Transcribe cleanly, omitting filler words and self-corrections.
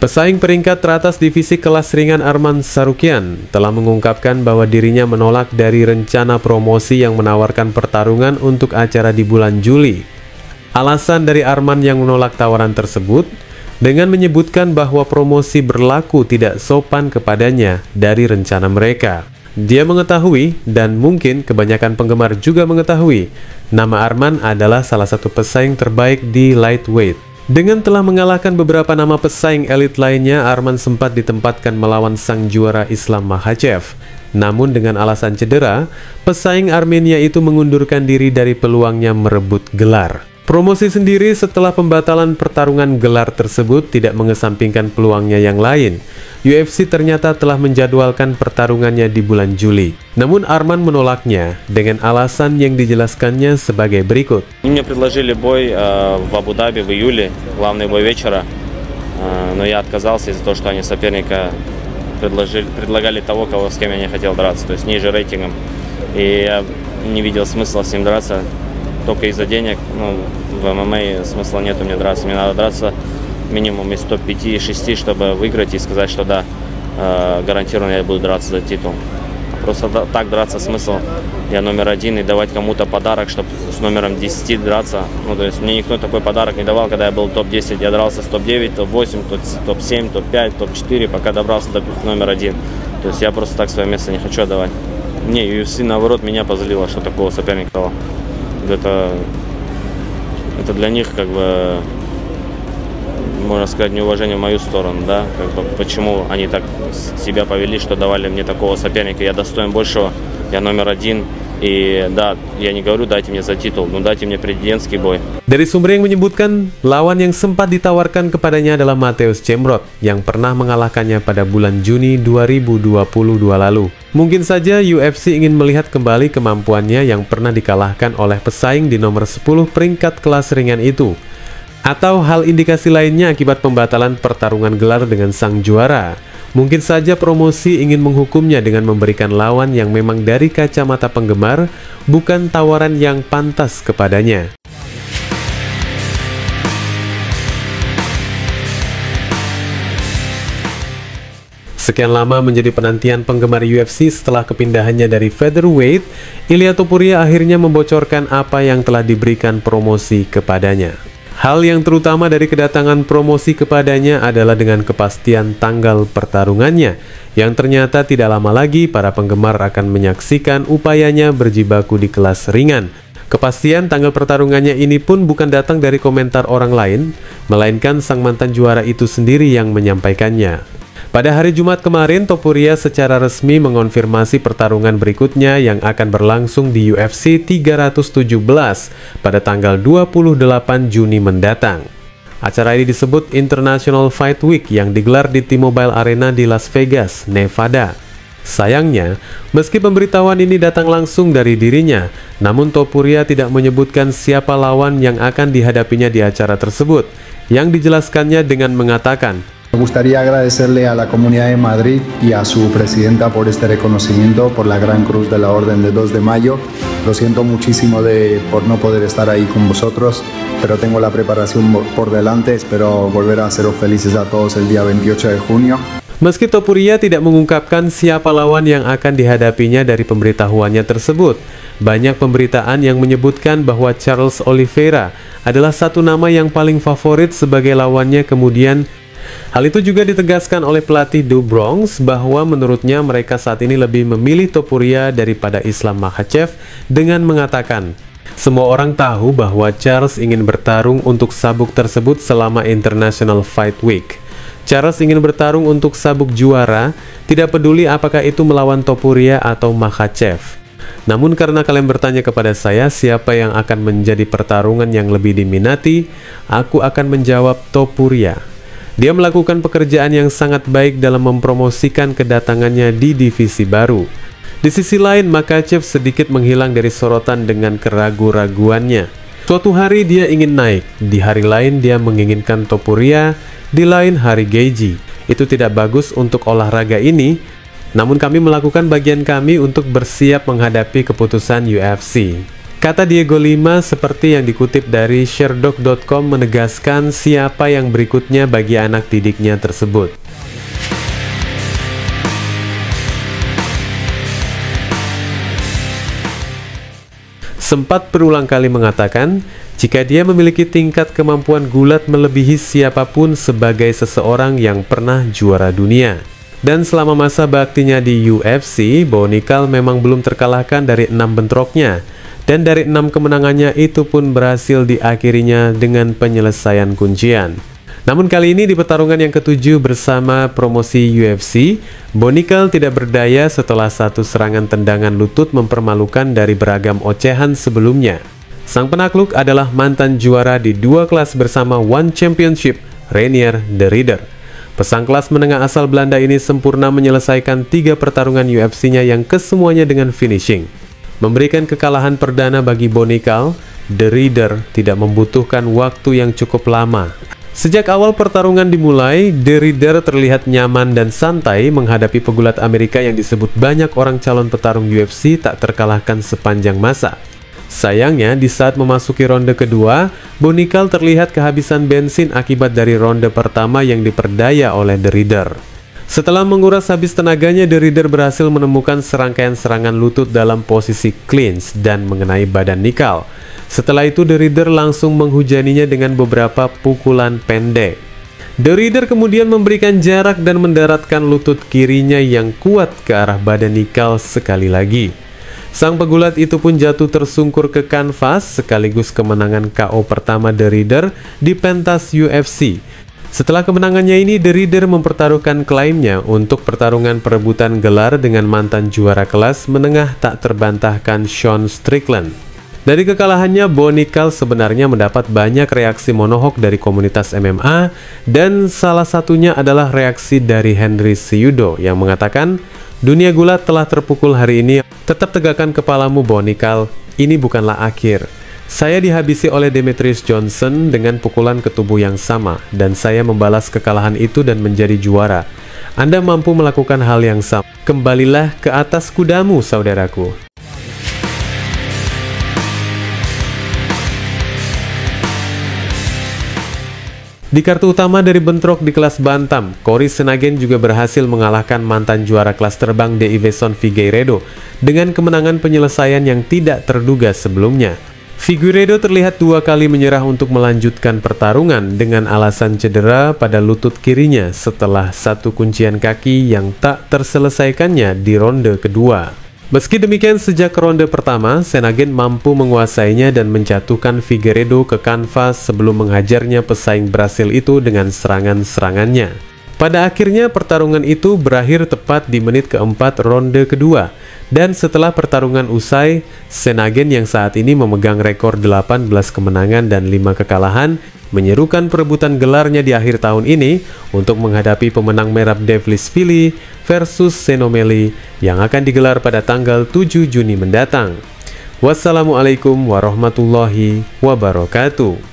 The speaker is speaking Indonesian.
Pesaing peringkat teratas divisi kelas ringan Arman Tsarukyan telah mengungkapkan bahwa dirinya menolak dari rencana promosi yang menawarkan pertarungan untuk acara di bulan Juli. Alasan dari Arman yang menolak tawaran tersebut dengan menyebutkan bahwa promosi berlaku tidak sopan kepadanya dari rencana mereka. Dia mengetahui, dan mungkin kebanyakan penggemar juga mengetahui, nama Arman adalah salah satu pesaing terbaik di lightweight. Dengan telah mengalahkan beberapa nama pesaing elit lainnya, Arman sempat ditempatkan melawan sang juara Islam Makhachev. Namun dengan alasan cedera, pesaing Armenia itu mengundurkan diri dari peluangnya merebut gelar. Promosi sendiri setelah pembatalan pertarungan gelar tersebut tidak mengesampingkan peluangnya yang lain. UFC ternyata telah menjadwalkan pertarungannya di bulan Juli. Namun Arman menolaknya dengan alasan yang dijelaskannya sebagai berikut. Мне предложили бой в Абу-Даби в июле, главный бой вечера, но я отказался из-за того, что они соперника предлагали того, с кем я не хотел драться, то есть ниже рейтингом. И я не видел смысла с ним драться. Только из-за денег, в ММА смысла нету мне драться. Мне надо драться минимум из топ-5-6, чтобы выиграть и сказать, что да, гарантированно я буду драться за титул. Просто так драться смысл. Я номер один и давать кому-то подарок, чтобы с номером 10 драться. То есть мне никто такой подарок не давал, когда я был топ-10. Я дрался с топ-9, топ-8, топ-7, топ-5, топ-4, пока добрался до номер 1. То есть я просто так свое место не хочу отдавать. Не, UFC наоборот меня позлило, что такого соперника дало. Это для них, как бы, можно сказать, неуважение в мою сторону, да, как бы, почему они так себя повели, что давали мне такого соперника, я достоин большего, я номер один, и да, я не говорю, дайте мне за титул, но дайте мне президентский бой. Dari sumber yang menyebutkan, lawan yang sempat ditawarkan kepadanya adalah Mateusz Gamrot yang pernah mengalahkannya pada bulan Juni 2022 lalu. Mungkin saja UFC ingin melihat kembali kemampuannya yang pernah dikalahkan oleh pesaing di nomor 10 peringkat kelas ringan itu. Atau hal indikasi lainnya akibat pembatalan pertarungan gelar dengan sang juara. Mungkin saja promosi ingin menghukumnya dengan memberikan lawan yang memang dari kacamata penggemar, bukan tawaran yang pantas kepadanya. Sekian lama menjadi penantian penggemar UFC setelah kepindahannya dari featherweight, Ilia Topuria akhirnya membocorkan apa yang telah diberikan promosi kepadanya. Hal yang terutama dari kedatangan promosi kepadanya adalah dengan kepastian tanggal pertarungannya, yang ternyata tidak lama lagi para penggemar akan menyaksikan upayanya berjibaku di kelas ringan. Kepastian tanggal pertarungannya ini pun bukan datang dari komentar orang lain, melainkan sang mantan juara itu sendiri yang menyampaikannya. Pada hari Jumat kemarin, Topuria secara resmi mengonfirmasi pertarungan berikutnya yang akan berlangsung di UFC 317 pada tanggal 28 Juni mendatang. Acara ini disebut International Fight Week yang digelar di T-Mobile Arena di Las Vegas, Nevada. Sayangnya, meski pemberitahuan ini datang langsung dari dirinya, namun Topuria tidak menyebutkan siapa lawan yang akan dihadapinya di acara tersebut, yang dijelaskannya dengan mengatakan, Me gustaría agradecerle a la Comunidad de Madrid y a su presidenta por este reconocimiento, por la Gran Cruz de la Orden de 2 de Mayo. Lo siento muchísimo por no poder estar ahí con vosotros, pero tengo la preparación por delante. Espero volver a haceros felices a todos el día 28 de junio. Meski Topuria tidak mengungkapkan siapa lawan yang akan dihadapinya dari pemberitahuannya tersebut, banyak pemberitaan yang menyebutkan bahwa Charles Oliveira adalah satu nama yang paling favorit sebagai lawannya. Kemudian hal itu juga ditegaskan oleh pelatih Do Bronx bahwa menurutnya mereka saat ini lebih memilih Topuria daripada Islam Makhachev dengan mengatakan, semua orang tahu bahwa Charles ingin bertarung untuk sabuk tersebut selama International Fight Week. Charles ingin bertarung untuk sabuk juara, tidak peduli apakah itu melawan Topuria atau Makhachev. Namun karena kalian bertanya kepada saya siapa yang akan menjadi pertarungan yang lebih diminati, aku akan menjawab Topuria. Dia melakukan pekerjaan yang sangat baik dalam mempromosikan kedatangannya di divisi baru. Di sisi lain, Makhachev sedikit menghilang dari sorotan dengan keraguan-raguannya. Suatu hari dia ingin naik, di hari lain dia menginginkan Topuria, di lain hari Geji. Itu tidak bagus untuk olahraga ini, namun kami melakukan bagian kami untuk bersiap menghadapi keputusan UFC. Kata Diego Lima seperti yang dikutip dari Sherdog.com menegaskan siapa yang berikutnya bagi anak didiknya tersebut. Sempat berulang kali mengatakan, jika dia memiliki tingkat kemampuan gulat melebihi siapapun sebagai seseorang yang pernah juara dunia. Dan selama masa baktinya di UFC, Bonical memang belum terkalahkan dari 6 bentroknya. Dan dari 6 kemenangannya itu pun berhasil diakhirinya dengan penyelesaian kuncian. Namun kali ini di pertarungan yang ke-7 bersama promosi UFC, Bonical tidak berdaya setelah satu serangan tendangan lutut mempermalukan dari beragam ocehan sebelumnya. Sang penakluk adalah mantan juara di 2 kelas bersama One Championship, Reinier de Ridder. Pesang kelas menengah asal Belanda ini sempurna menyelesaikan 3 pertarungan UFC-nya yang kesemuanya dengan finishing. Memberikan kekalahan perdana bagi Bonical, de Ridder tidak membutuhkan waktu yang cukup lama. Sejak awal pertarungan dimulai, de Ridder terlihat nyaman dan santai menghadapi pegulat Amerika yang disebut banyak orang calon petarung UFC tak terkalahkan sepanjang masa. Sayangnya, di saat memasuki ronde kedua, Bonical terlihat kehabisan bensin akibat dari ronde pertama yang diperdaya oleh de Ridder. Setelah menguras habis tenaganya, de Ridder berhasil menemukan serangkaian serangan lutut dalam posisi clinch dan mengenai badan Nicol. Setelah itu, de Ridder langsung menghujaninya dengan beberapa pukulan pendek. De Ridder kemudian memberikan jarak dan mendaratkan lutut kirinya yang kuat ke arah badan Nicol sekali lagi. Sang pegulat itu pun jatuh tersungkur ke kanvas sekaligus kemenangan KO pertama de Ridder di pentas UFC. Setelah kemenangannya ini, de Ridder mempertaruhkan klaimnya untuk pertarungan perebutan gelar dengan mantan juara kelas menengah tak terbantahkan Sean Strickland. Dari kekalahannya, Bonical sebenarnya mendapat banyak reaksi monohok dari komunitas MMA, dan salah satunya adalah reaksi dari Henry Cejudo yang mengatakan, dunia gulat telah terpukul hari ini, tetap tegakkan kepalamu Bonical, ini bukanlah akhir. Saya dihabisi oleh Demetrius Johnson dengan pukulan ke tubuh yang sama, dan saya membalas kekalahan itu dan menjadi juara. Anda mampu melakukan hal yang sama. Kembalilah ke atas kudamu, saudaraku. Di kartu utama dari bentrok di kelas bantam, Cory Sandhagen juga berhasil mengalahkan mantan juara kelas terbang Deiveson Figueiredo dengan kemenangan penyelesaian yang tidak terduga sebelumnya. Figueiredo terlihat 2 kali menyerah untuk melanjutkan pertarungan dengan alasan cedera pada lutut kirinya setelah satu kuncian kaki yang tak terselesaikannya di ronde kedua. Meski demikian, sejak ronde pertama, Sandhagen mampu menguasainya dan menjatuhkan Figueiredo ke kanvas sebelum menghajarnya pesaing Brasil itu dengan serangan-serangannya. Pada akhirnya pertarungan itu berakhir tepat di menit keempat ronde kedua, dan setelah pertarungan usai, Sandhagen yang saat ini memegang rekor 18 kemenangan dan 5 kekalahan, menyerukan perebutan gelarnya di akhir tahun ini untuk menghadapi pemenang Merab Dvalishvili versus Sean O'Malley yang akan digelar pada tanggal 7 Juni mendatang. Wassalamualaikum warahmatullahi wabarakatuh.